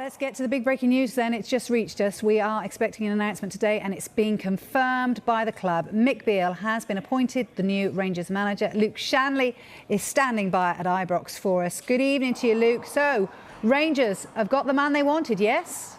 Let's get to the big breaking news then. It's just reached us. We are expecting an announcement today and it's been confirmed by the club. Mick Beale has been appointed the new Rangers manager. Luke Shanley is standing by at Ibrox for us. Good evening to you, Luke. So, Rangers have got the man they wanted, yes?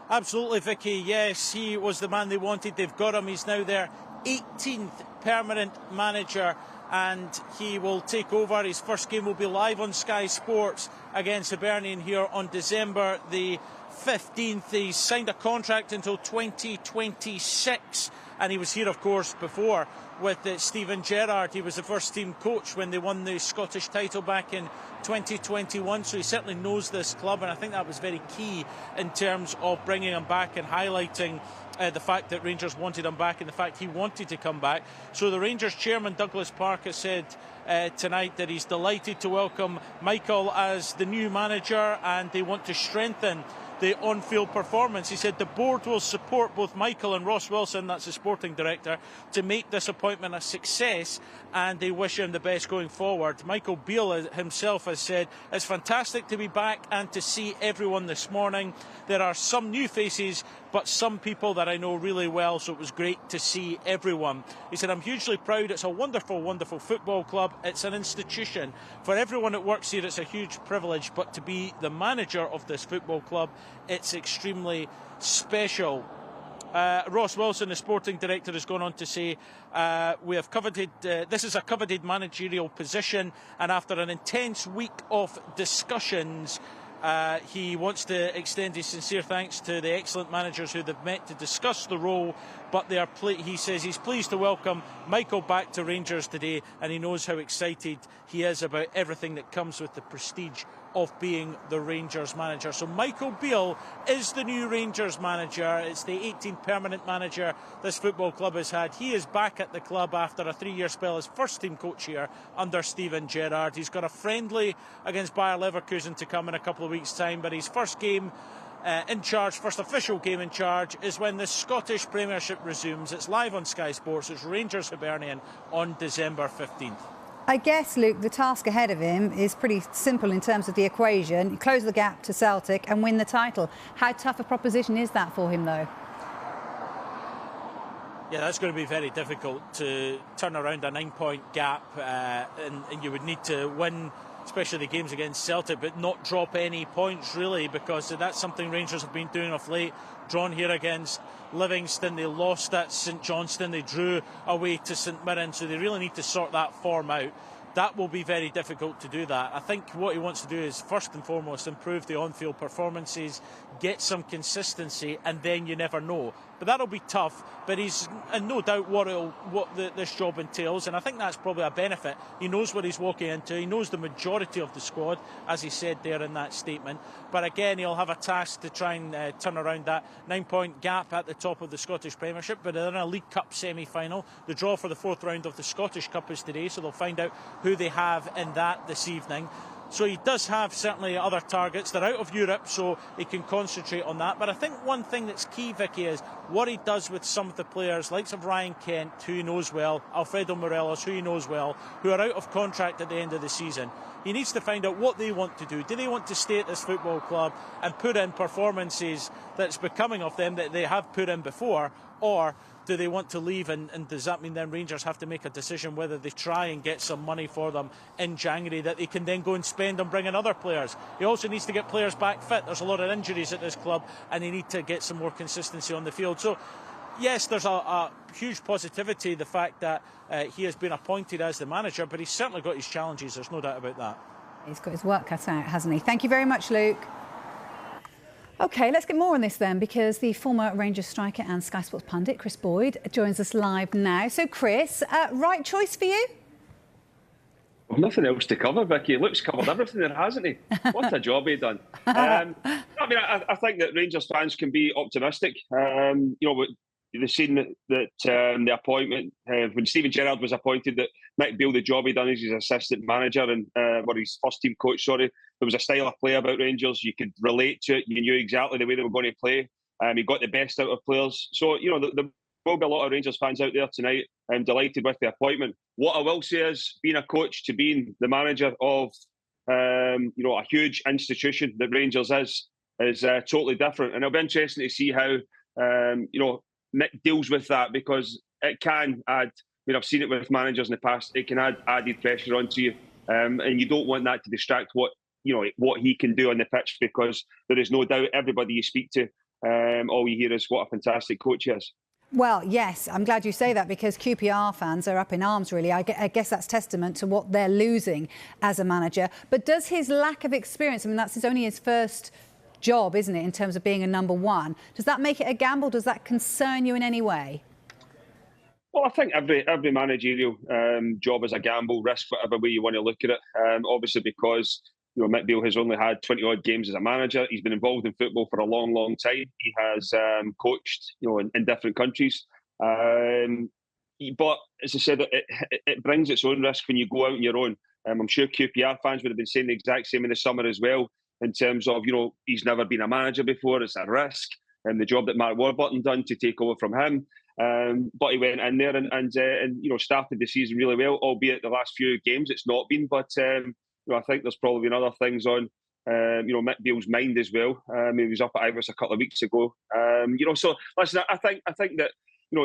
Absolutely, Vicky. Yes, he was the man they wanted. They've got him. He's now their 18th permanent manager, and he will take over. His first game will be live on Sky Sports against Hibernian here on December the 15th. He's signed a contract until 2026, and he was here, of course, before with Steven Gerrard. He was the first team coach when they won the Scottish title back in 2021, so he certainly knows this club, and I think that was very key in terms of bringing him back and highlighting the fact that Rangers wanted him back and the fact he wanted to come back. So the Rangers chairman, Douglas Parker, said tonight that he's delighted to welcome Michael as the new manager, and they want to strengthen the on-field performance. He said the board will support both Michael and Ross Wilson, that's the sporting director, to make this appointment a success, and they wish him the best going forward. Michael Beale himself has said, it's fantastic to be back and to see everyone this morning. There are some new faces, but some people that I know really well, so it was great to see everyone. He said, I'm hugely proud. It's a wonderful, wonderful football club. It's an institution. For everyone that works here, it's a huge privilege, but to be the manager of this football club, it's extremely special. Ross Wilson, the sporting director, has gone on to say, we have coveted, this is a coveted managerial position, and after an intense week of discussions, he wants to extend his sincere thanks to the excellent managers who they've met to discuss the role, but they are he says he's pleased to welcome Michael back to Rangers today, and he knows how excited he is about everything that comes with the prestige of being the Rangers manager. So Michael Beale is the new Rangers manager. It's the 18th permanent manager this football club has had. He is back at the club after a 3-year spell as first team coach here under Steven Gerrard. He's got a friendly against Bayer Leverkusen to come in a couple of weeks' time, but his first game in charge, first official game in charge, is when the Scottish Premiership resumes. It's live on Sky Sports. It's Rangers Hibernian on December 15th. I guess, Luke, the task ahead of him is pretty simple in terms of the equation. Close the gap to Celtic and win the title. How tough a proposition is that for him, though? Yeah, that's going to be very difficult to turn around a 9-point gap, and you would need to win, especially the games against Celtic, but not drop any points, really, because that's something Rangers have been doing of late. Drawn here against Livingston, they lost at St Johnstone, they drew away to St Mirren, so they really need to sort that form out. That will be very difficult to do that. I think what he wants to do is, first and foremost, improve the on-field performances, get some consistency, and then you never know. But that'll be tough, but he's in no doubt this job entails, and I think that's probably a benefit. He knows what he's walking into. He knows the majority of the squad, as he said there in that statement. But again, he'll have a task to try and turn around that 9-point gap at the top of the Scottish Premiership. But they're in a League Cup semi-final. The draw for the 4th round of the Scottish Cup is today, so they'll find out who they have in that this evening. So he does have certainly other targets. They're out of Europe, so he can concentrate on that. But I think one thing that's key, Vicky, is what he does with some of the players, likes of Ryan Kent, who he knows well, Alfredo Morelos, who he knows well, who are out of contract at the end of the season. He needs to find out what they want to do. Do they want to stay at this football club and put in performances that's becoming of them that they have put in before, or do they want to leave, and does that mean then Rangers have to make a decision whether they try and get some money for them in January that they can then go and spend and bring in other players? He also needs to get players back fit. There's a lot of injuries at this club, and they need to get some more consistency on the field. So yes, there's a huge positivity, the fact that he has been appointed as the manager, but he's certainly got his challenges, there's no doubt about that. He's got his work cut out, hasn't he? Thank you very much, Luke. OK, let's get more on this then, because the former Rangers striker and Sky Sports pundit, Chris Boyd, joins us live now. So, Chris, right choice for you? Well, nothing else to cover, Vicky. Luke's covered everything there, hasn't he? What a job he done. I mean, I think that Rangers fans can be optimistic. You know, they've seen that the appointment, when Steven Gerrard was appointed, that Mick Beale, the job he done as his assistant manager and his first team coach, sorry, there was a style of play about Rangers. You could relate to it. You knew exactly the way they were going to play. He got the best out of players. So, you know, there will be a lot of Rangers fans out there tonight. I'm delighted with the appointment. What I will say is, being a coach to being the manager of a huge institution that Rangers is totally different. And it'll be interesting to see how, Mick deals with that, because it can add, I've seen it with managers in the past, it can add added pressure onto you. And you don't want that to distract what he can do on the pitch, because there is no doubt everybody you speak to, all you hear is what a fantastic coach he is. Well, yes, I'm glad you say that, because QPR fans are up in arms, really. I guess that's testament to what they're losing as a manager. But does his lack of experience, that's only his first job, isn't it, in terms of being a number one, does that make it a gamble? Does that concern you in any way? Well, I think every managerial job is a gamble, risk, whatever way you want to look at it. Obviously, because Mick Beale has only had 20-odd games as a manager. He's been involved in football for a long, long time. He has coached, in different countries. But as I said, it brings its own risk when you go out on your own. I'm sure QPR fans would have been saying the exact same in the summer as well, in terms of, he's never been a manager before. It's a risk. And the job that Mark Warburton done to take over from him. But he went in there and started the season really well, albeit the last few games it's not been. But I think there's probably been other things on Mick Beale's mind as well. He was up at Ibrox a couple of weeks ago. So listen, I think that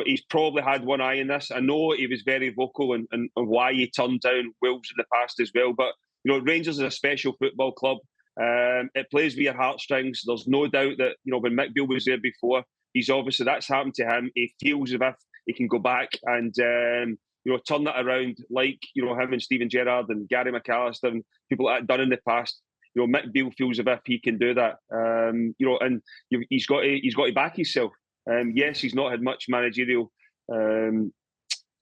he's probably had one eye in this. I know he was very vocal and why he turned down Wolves in the past as well. But Rangers is a special football club. It plays with your heartstrings. There's no doubt that when Mick Beale was there before, he's obviously, that's happened to him. He feels as if he can go back and turn that around, like him and Steven Gerrard and Gary McAllister and people that have done in the past. Mick Beale feels as if he can do that. And he's got to back himself. Yes, he's not had much managerial.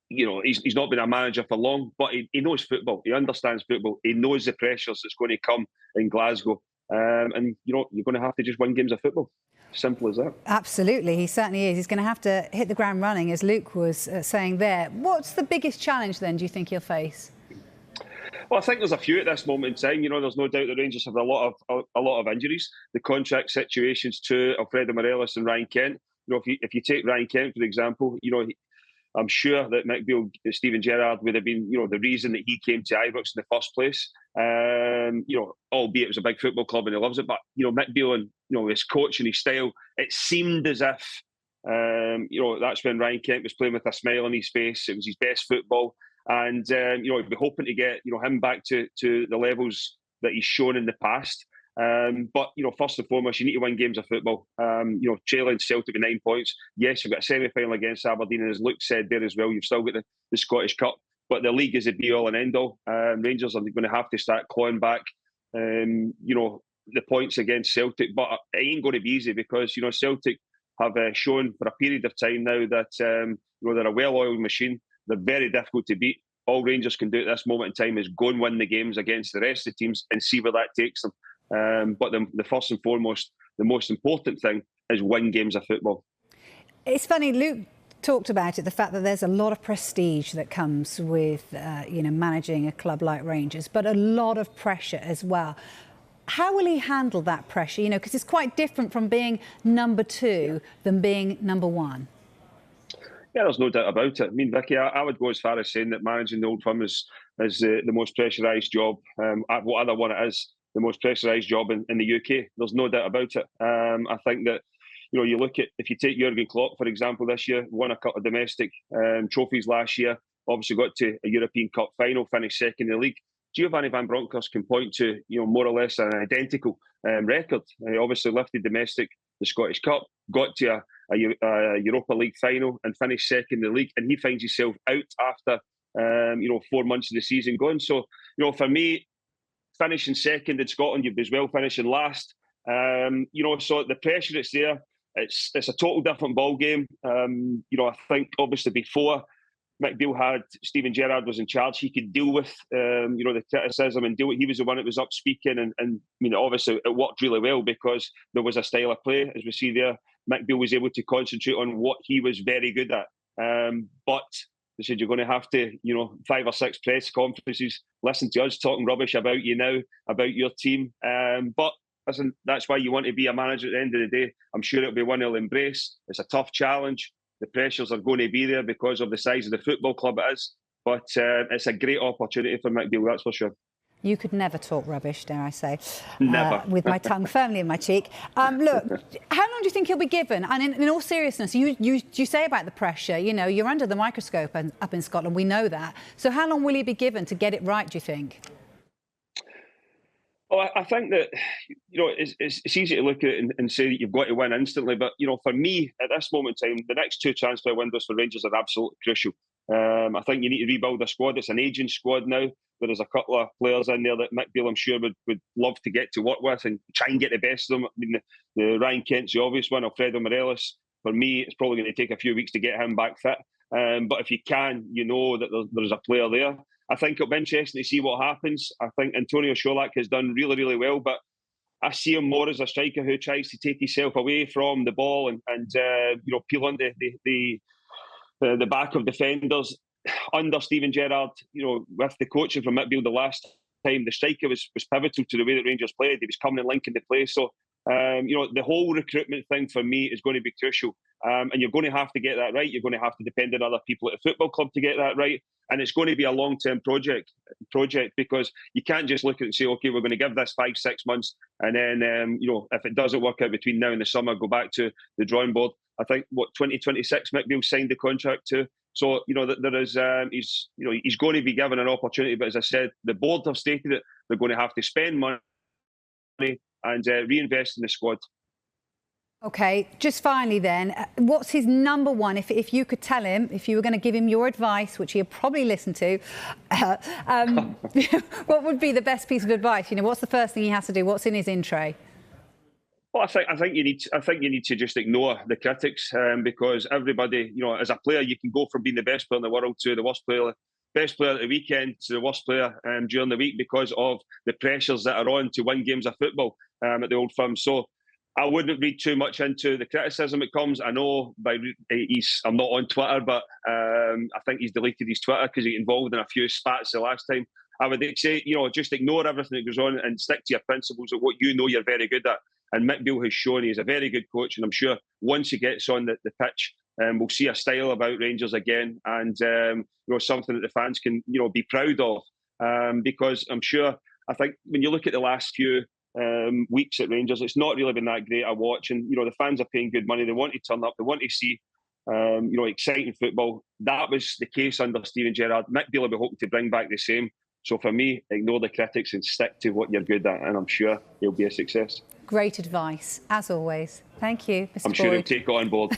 He's not been a manager for long, but he knows football. He understands football. He knows the pressures that's going to come in Glasgow. And you're going to have to just win games of football. Simple as that. Absolutely, he certainly is. He's going to have to hit the ground running, as Luke was saying there. What's the biggest challenge then, do you think he'll face? Well, I think there's a few at this moment in time. There's no doubt the Rangers have a lot of injuries. The contract situations to Alfredo Morelos and Ryan Kent. If you take Ryan Kent, for example, I'm sure that Mick Beale, Steven Gerrard would have been, the reason that he came to Ibrox in the first place. Albeit it was a big football club and he loves it. But, Mick Beale and, his coach and his style, it seemed as if, that's when Ryan Kent was playing with a smile on his face. It was his best football. And, he'd be hoping to get, him back to the levels that he's shown in the past. But first and foremost, you need to win games of football. Trailing Celtic with 9 points. Yes, you've got a semi-final against Aberdeen, and as Luke said there as well, you've still got the Scottish Cup. But the league is a be-all and end-all. Rangers are going to have to start clawing back, the points against Celtic. But it ain't going to be easy, because Celtic have shown for a period of time now that they're a well-oiled machine. They're very difficult to beat. All Rangers can do at this moment in time is go and win the games against the rest of the teams and see where that takes them. But the first and foremost, the most important thing is win games of football. It's funny, Luke talked about it, the fact that there's a lot of prestige that comes with, managing a club like Rangers, but a lot of pressure as well. How will he handle that pressure? Because it's quite different from being number two than being number one. Yeah, there's no doubt about it. I mean, Vicky, I would go as far as saying that managing the Old Firm is the most pressurised job. What other one it is, the most pressurised job in the UK. There's no doubt about it. I think that, you look at, if you take Jurgen Klopp, for example, this year, won a couple of domestic trophies last year, obviously got to a European Cup final, finished second in the league. Giovanni van Bronckhorst can point to, more or less an identical record. He obviously lifted domestic, the Scottish Cup, got to a Europa League final and finished second in the league, and he finds himself out after 4 months of the season going. So, for me, finishing second in Scotland, you'd be as well finishing last. So the pressure that's there, it's a total different ball game. I think obviously before Mick Beale had Steven Gerrard was in charge, he could deal with the criticism and deal with. He was the one that was up speaking, and obviously it worked really well because there was a style of play, as we see there. Mick Beale was able to concentrate on what he was very good at. But they said you're going to have to, 5 or 6 press conferences, listen to us talking rubbish about you now, about your team. But listen, that's why you want to be a manager at the end of the day. I'm sure it'll be one he'll embrace. It's a tough challenge. The pressures are going to be there because of the size of the football club it is. But it's a great opportunity for Mick Beale, that's for sure. You could never talk rubbish, dare I say. Never. With my tongue firmly in my cheek. Look, how long do you think he'll be given? And in all seriousness, you say about the pressure, you know, you're under the microscope up in Scotland, we know that. So how long will he be given to get it right, do you think? Well, I think that, you know, it's easy to look at it and say that you've got to win instantly. But, you know, for me, at this moment in time, the next 2 transfer windows for Rangers are absolutely crucial. I think you need to rebuild the squad. It's an aging squad now. There is a couple of players in there that Mick Beale, I'm sure, would love to get to work with and try and get the best of them. I mean, the Ryan Kent's the obvious one. Alfredo Morelos, for me, it's probably going to take a few weeks to get him back fit. But if you can, you know that there's a player there. I think it'll be interesting to see what happens. I think Antonio Sholak has done really, really well, but I see him more as a striker who tries to take himself away from the ball and you know, peel on the back of defenders. Under Steven Gerrard, you know, with the coaching from Mick Beale the last time, the striker was pivotal to the way that Rangers played. He was coming and linking the play. So, you know, the whole recruitment thing for me is going to be crucial. And you're going to have to get that right. You're going to have to depend on other people at the football club to get that right. And it's going to be a long-term project because you can't just look at it and say, okay, we're going to give this 5-6 months. And then, you know, if it doesn't work out between now and the summer, go back to the drawing board. I think, 2026, Mick Beale signed the contract to. So, you know, there is, he's going to be given an opportunity. But as I said, the board have stated that they're going to have to spend money and reinvest in the squad. OK, just finally then, what's his number one? If you could tell him, if you were going to give him your advice, which he'll probably listen to, what would be the best piece of advice? You know, what's the first thing he has to do? What's in his in tray? Well, I think you need to just ignore the critics because everybody, you know, as a player, you can go from being the best player in the world to the worst player, best player at the weekend to the worst player during the week because of the pressures that are on to win games of football at the Old Firm. So I wouldn't read too much into the criticism that comes. I know I'm not on Twitter, but I think he's deleted his Twitter because he got involved in a few spats the last time. I would say, you know, just ignore everything that goes on and stick to your principles of what you know you're very good at. And Mick Beale has shown he's a very good coach. And I'm sure once he gets on the pitch, we'll see a style about Rangers again. And, you know, something that the fans can, you know, be proud of. Because I think when you look at the last few weeks at Rangers, it's not really been that great a watch. And, you know, the fans are paying good money. They want to turn up. They want to see, you know, exciting football. That was the case under Steven Gerrard. Mick Beale will be hoping to bring back the same. So for me, ignore the critics and stick to what you're good at, and I'm sure he'll be a success. Great advice, as always. Thank you, Mr. I'm sure he'll take it on board.